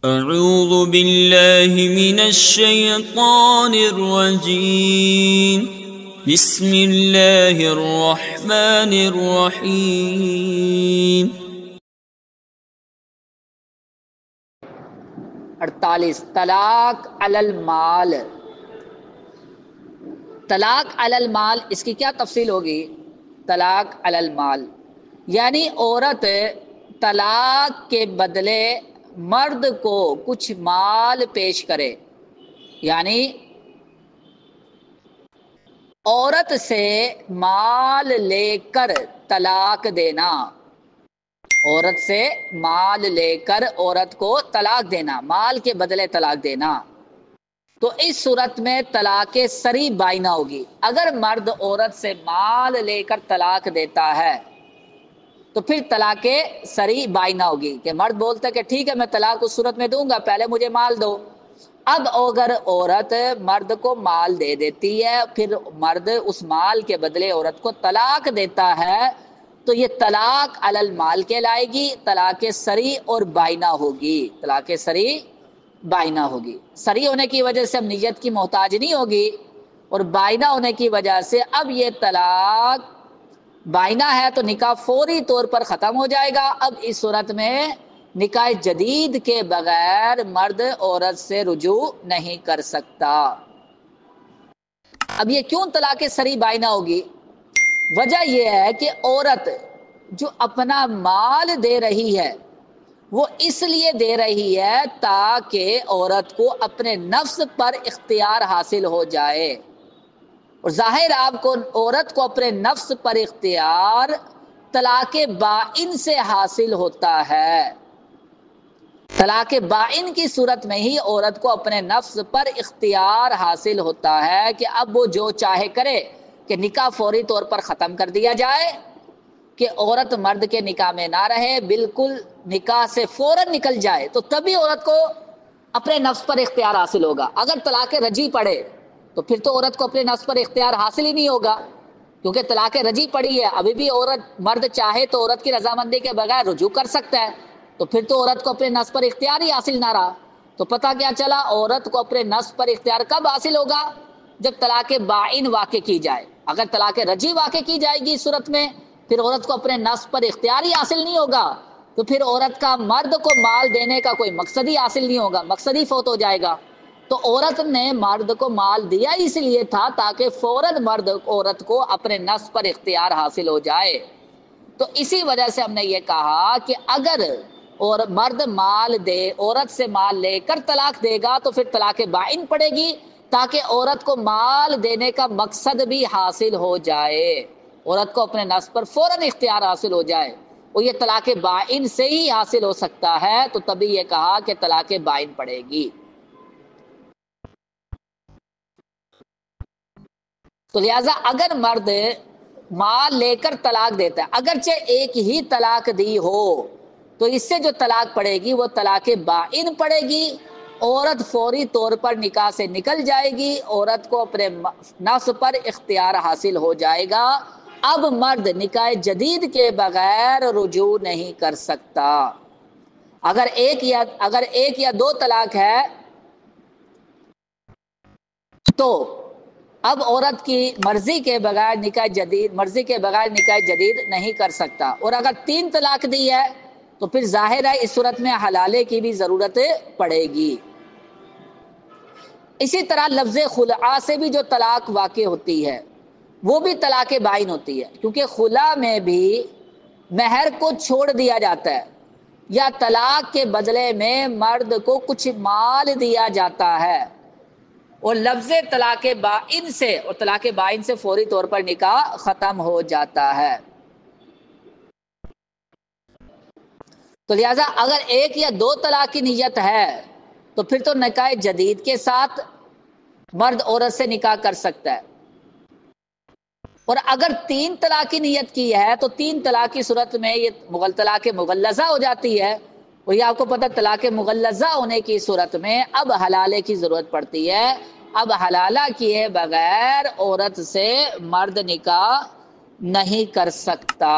اعوذ باللہ من الشیطان الرجیم بسم اللہ الرحمن الرحیم۔ 48 طلاق علی المال۔ طلاق علی المال، اس کی کیا تفصیل ہوگی؟ طلاق علی المال یعنی عورت طلاق کے بدلے مرد کو کچھ مال پیش کرے، یعنی عورت سے مال لے کر طلاق دینا، عورت سے مال لے کر عورت کو طلاق دینا، مال کے بدلے طلاق دینا، تو اس صورت میں طلاق صریح بائنہ ہوگی۔ اگر مرد عورت سے مال لے کر طلاق دیتا ہے تو پھر طلاق صریح بائنہ ہوگی کہ مرد بولتا ہے کہ ٹھیک ہے میں طلاق اس صورت میں دوں گا، پہلے مجھے مال دو۔ اب اگر عورت مرد کو مال دے دیتی ہے، پھر مرد اس مال کے بدلے عورت کو طلاق دیتا ہے، تو یہ طلاق علی المال کہلائے گی، طلاق صریح اور بائنہ ہوگی، طلاق صریح بائنہ ہوگی۔ صریح ہونے کی وجہ سے اب نیت کی محتاج نہیں ہوگی، اور بائنہ ہونے کی وجہ سے اب یہ طلاق بائنہ ہے تو نکاح فوری طور پر ختم ہو جائے گا۔ اب اس صورت میں نکاح جدید کے بغیر مرد عورت سے رجوع نہیں کر سکتا۔ اب یہ کیوں طلاق صریح بائنہ ہوگی؟ وجہ یہ ہے کہ عورت جو اپنا مال دے رہی ہے وہ اس لیے دے رہی ہے تاکہ عورت کو اپنے نفس پر اختیار حاصل ہو جائے، اور ظاہر آپ کو عورت کو اپنے نفس پر اختیار طلاق بائن سے حاصل ہوتا ہے۔ طلاق بائن کی صورت میں ہی عورت کو اپنے نفس پر اختیار حاصل ہوتا ہے کہ اب وہ جو چاہے کرے، کہ نکاح فوری طور پر ختم کر دیا جائے، کہ عورت مرد کے نکاح میں نہ رہے، بالکل نکاح سے فوراً نکل جائے، تو تبھی عورت کو اپنے نفس پر اختیار حاصل ہوگا۔ اگر طلاق رجعی پڑے تو پھر تو عورت کو اپنے نفس پر اختیار حاصل ہی نہیں ہوگا، کیونکہ طلاق رجعی پڑی ہے، ابھی بھی مرد چاہے تو عورت کی رضامندی کے بغیر رجوع کر سکتا ہے، تو پھر تو عورت کو اپنے نفس پر اختیار ہی حاصل نہ رہا۔ تو پتہ کیا چلا، عورت کو اپنے نفس پر اختیار کب حاصل ہوگا؟ جب طلاق بائن واقع کی جائے۔ اگر طلاق رجعی واقع کی جائے گی اس صورت میں، پھر عورت کو اپنے نفس پر اختیار ہی حاصل نہیں ہوگا، تو پھر عورت کا مرد کو مال دینے کا کوئی مقصد ہی حاصل نہیں ہوگا، مقصد ہی فوت ہو جائے گا۔ تو عورت نے مرد کو مال دیا اس لیے تھا تاکہ فوراً مرد عورت کو اپنے نفس پر اختیار حاصل ہو جائے۔ تو اسی وجہ سے ہم نے یہ کہا کہ اگر اور مرد مال دے، عورت سے مال لے کر طلاق دے گا تو پھر طلاق بائن پڑے گی، تاکہ عورت کو مال دینے کا مقصد بھی حاصل ہو جائے، عورت کو اپنے نفس پر فوراً اختیار حاصل ہو جائے، اور یہ طلاق بائن سے ہی حاصل ہو سکتا ہے، تو تبھی یہ کہا کہ طلاق بائن پڑے گی۔ تو لہٰذا اگر مرد مال لے کر طلاق دیتا ہے، اگرچہ ایک ہی طلاق دی ہو، تو اس سے جو طلاق پڑے گی وہ طلاق بائن پڑے گی، عورت فوری طور پر نکاح سے نکل جائے گی، عورت کو اپنے نفس پر اختیار حاصل ہو جائے گا۔ اب مرد نکاح جدید کے بغیر رجوع نہیں کر سکتا۔ اگر ایک یا دو طلاق ہے تو اب عورت کی مرضی کے بغیر نکاح جدید نہیں کر سکتا، اور اگر 3 طلاق دی ہے تو پھر ظاہر ہے اس صورت میں حلالے کی بھی ضرورت پڑے گی۔ اسی طرح لفظ خلع سے بھی جو طلاق واقع ہوتی ہے وہ بھی طلاق بائن ہوتی ہے، کیونکہ خلع میں بھی مہر کو چھوڑ دیا جاتا ہے، یا طلاق کے بدلے میں مرد کو کچھ مال دیا جاتا ہے، اور لفظ طلاق بائن سے فوری طور پر نکاح ختم ہو جاتا ہے۔ تو لہذا اگر 1 یا 2 طلاق کی نیت ہے تو پھر تو نکاح جدید کے ساتھ مرد عورت سے نکاح کر سکتا ہے، اور اگر 3 طلاق کی نیت کی ہے تو 3 طلاق کی صورت میں یہ طلاق مغلظہ ہو جاتی ہے، اور یہ آپ کو پتہ طلاق مغلظہ ہونے کی صورت میں اب حلالے کی ضرورت پڑتی ہے۔ اب حلالہ کیے بغیر عورت سے مرد نکاح نہیں کر سکتا۔